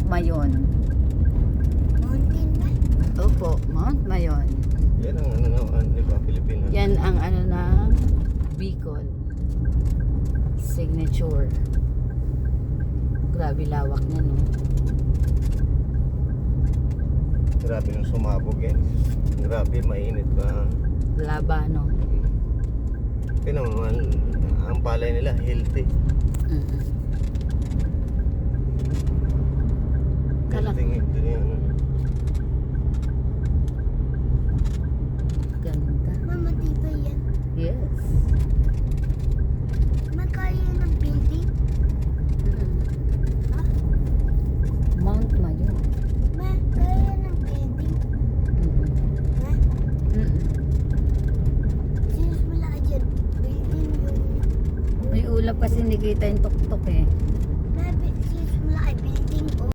Mayon. Mountain ba? Opo, Mount Mayon. Yan ang ano naman, di ba, Pilipinas? Yan ang ano na Bicol. Signature. Grabe lawak niya, no? Grabe nung sumabog yan. Grabe, mainit pa. Laba, no? Kaya naman, ang palay nila, healthy. Mm-mm. Kala- Healthy yan. Ganda. Mama, tibay yan. Yes. Magkaya ng building. Mm-mm. Ha? Mount Mayon. Ma, kaya ng building. Mm-mm. Ha? Mm-mm. Since wala ka dyan, building yung... May ulap kasi hindi kita yung tuktok eh.